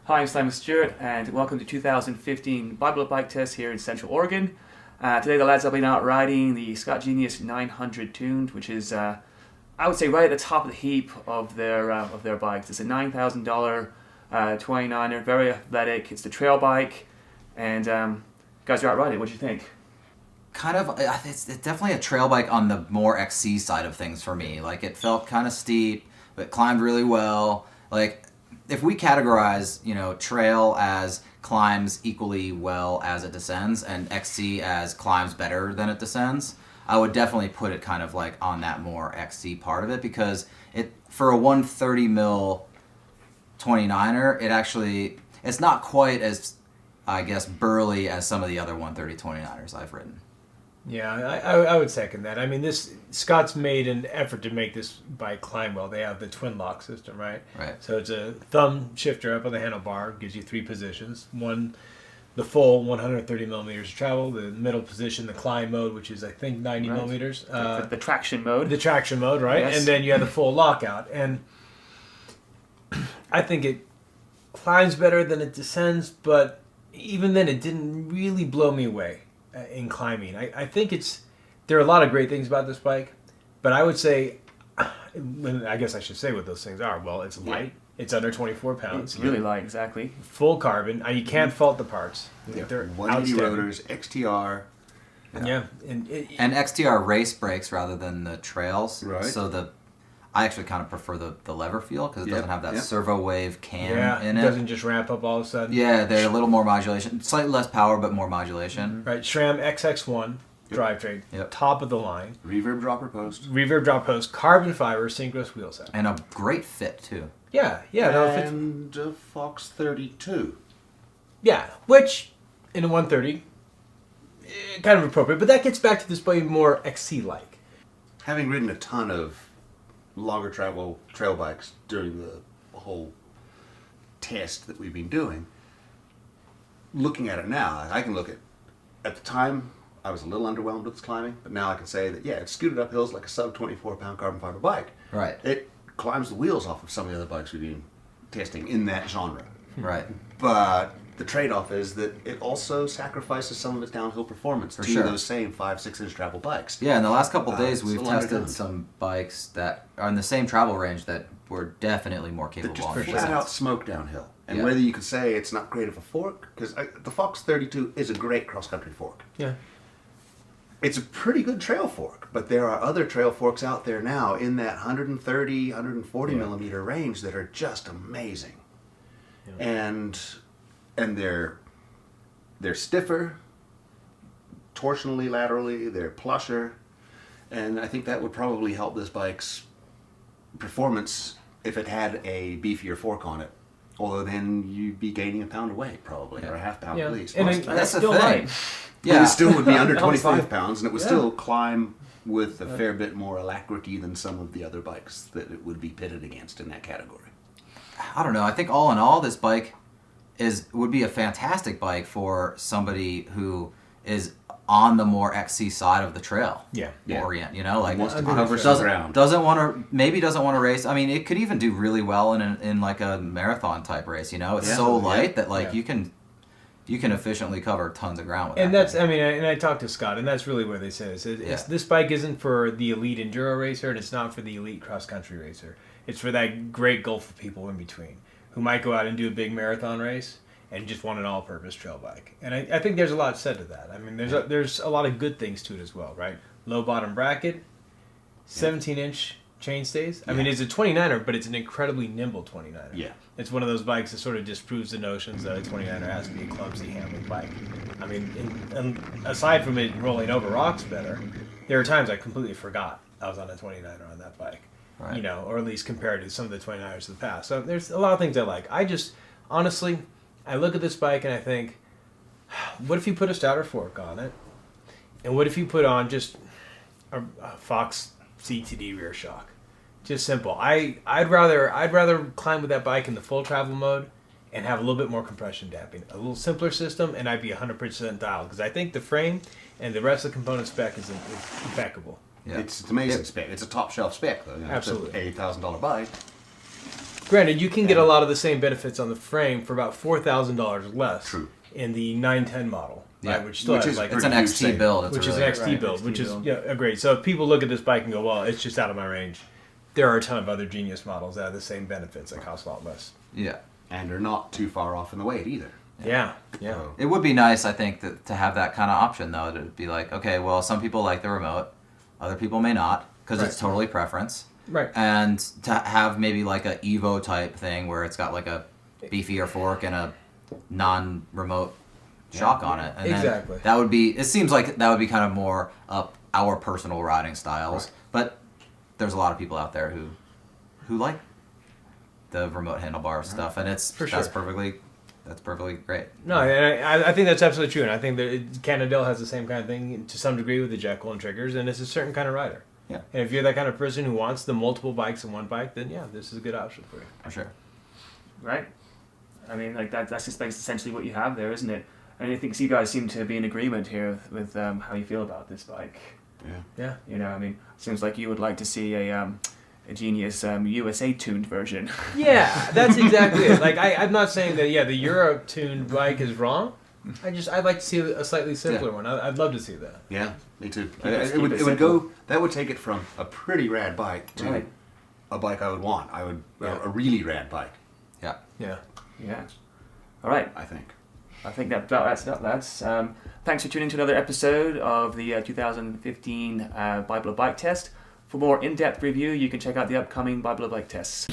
Hi, I'm Simon Stewart, and welcome to 2015 Bible Bike Test here in Central Oregon. Today the lads have been out riding the Scott Genius 900 tuned, which is, I would say, right at the top of the heap of their bikes. It's a $9,000 29er, very athletic. It's the trail bike, and guys are out riding. What do you think? It's definitely a trail bike on the more XC side of things for me. Like, it felt kind of steep, but climbed really well. Like, if we categorize, trail as climbs equally well as it descends and XC as climbs better than it descends, I would definitely put it kind of like on that more XC part of it, because it, for a 130 mil 29er, it's not quite as, I guess, burly as some of the other 130 29ers I've ridden. Yeah, I would second that. I mean, Scott's made an effort to make this bike climb well. They have the twin lock system, right? Right. So it's a thumb shifter up on the handlebar, gives you three positions. One, the full 130 millimeters of travel. The middle position, the climb mode, which is, I think, 90 millimeters. The traction mode. The traction mode, right? Yes. And then you have the full lockout. And I think it climbs better than it descends, but even then it didn't really blow me away in climbing. I think there are a lot of great things about this bike, but I would say, I guess I should say what those things are. Well, it's light. It's under 24 pounds. It's really light, exactly. Full carbon. You can't fault the parts. Yeah. They're 180 rotors, XTR. Yeah. And XTR race brakes rather than the trails. Right. So I actually kind of prefer the lever feel, because it doesn't have that servo wave cam in it it. doesn't just ramp up all of a sudden. Yeah, they're a little more modulation. Slightly less power, but more modulation. Right. SRAM XX1 drivetrain. Yep. Top of the line. Reverb dropper post. Reverb drop post. Carbon fiber synchronous wheel set. And a great fit, too. Yeah. No, it fits. And a Fox 32. Yeah, which in a 130, kind of appropriate. But that gets back to this bike more XC-like. Having ridden a ton of longer travel trail bikes during the whole test that we've been doing, looking at it now, I can look at the time I was a little underwhelmed with its climbing, but now I can say that, it scooted up hills like a sub 24 pound carbon fiber bike. Right. It climbs the wheels off of some of the other bikes we've been testing in that genre. Right. But the trade-off is that it also sacrifices some of its downhill performance to those same 5-6 inch travel bikes. Yeah, in the last couple of days, we've tested underdone. some bikes that are in the same travel range that were definitely more capable. That just on flat descent. out smoke downhill. And whether you could say it's not great of a fork, because the Fox 32 is a great cross-country fork. Yeah. It's a pretty good trail fork, but there are other trail forks out there now in that 130, 140 millimeter range that are just amazing. Yeah. And they're stiffer, torsionally, laterally, they're plusher, and I think that would probably help this bike's performance if it had a beefier fork on it. Although then you'd be gaining a pound of weight, probably, or a half pound at least. And that's the still thing. light. Yeah, it still would be under 25 pounds, and it would still climb with a fair bit more alacrity than some of the other bikes that it would be pitted against in that category. I don't know. I think all in all, this bike would be a fantastic bike for somebody who is on the more XC side of the trail. Yeah. Orient, Wants to cover some ground. Doesn't want to race. I mean, it could even do really well in like a marathon type race. It's so light that you can efficiently cover tons of ground with And that. and I talked to Scott, and that's really where they said this bike isn't for the elite enduro racer, and it's not for the elite cross country racer. It's for that great gulf of people in between who might go out and do a big marathon race and just want an all-purpose trail bike. And I think there's a lot said to that. I mean, there's a lot of good things to it as well, right? Low bottom bracket, 17-inch chainstays. I mean, it's a 29er, but it's an incredibly nimble 29er. Yeah. It's one of those bikes that sort of disproves the notions that a 29er has to be a clumsy, handling bike. I mean, and aside from it rolling over rocks better, there are times I completely forgot I was on a 29er on that bike. Right. Or at least compared to some of the 29ers of the past. So there's a lot of things I like. Honestly, I look at this bike and I think, what if you put a stouter fork on it? And what if you put on just a Fox CTD rear shock? Just simple. I'd rather climb with that bike in the full travel mode and have a little bit more compression damping. A little simpler system, and I'd be 100% dialed, because I think the frame and the rest of the component spec is impeccable. Yeah. It's amazing spec. It's a top shelf spec, though. Absolutely. It's an $80,000 bike. Granted, you can get a lot of the same benefits on the frame for about $4,000 less True. in the 910 model. Yeah. Right, which still Which has is like It's an Pretty XT huge build. It's which a is really an XT Right, build, XT which is build. great. So if people look at this bike and go, well, it's just out of my range, there are a ton of other Genius models that have the same benefits that cost a lot less. Yeah. And they're not too far off in the weight either. Yeah. So, It would be nice, I think, to have that kind of option, though. To be like, okay, well, some people like the remote, other people may not, because it's totally preference. Right. And to have maybe like a Evo type thing where it's got like a beefier fork and a non-remote shock on it. And Exactly. Then that would be. It seems like that would be kind of more up our personal riding styles, Right. but there's a lot of people out there who like the remote handlebar stuff, and For that's sure. perfectly great. No, and I think that's absolutely true, and I think that Cannondale has the same kind of thing to some degree with the Jekyll and triggers, and it's a certain kind of rider. Yeah. And if you're that kind of person who wants the multiple bikes in one bike, then yeah, this is a good option for you. For sure. Right? I mean, like that's just essentially what you have there, isn't it? And I think you guys seem to be in agreement here with how you feel about this bike. yeah. Yeah. You know, I mean, seems like you would like to see a Genius USA tuned version. Yeah, that's exactly it. Like I'm not saying that the Euro tuned bike is wrong. I'd like to see a slightly simpler one. I'd love to see that. Yeah, me too. Keep it It would simple. go. That would take it from a pretty rad bike to Right. a bike I would want. I would Yeah. a really rad bike. Yeah. Yeah. Yeah. All right. I think. I think that's thanks for tuning to another episode of the 2015 Bible of Bike Test. For more in-depth review, you can check out the upcoming Bible of Bike Tests.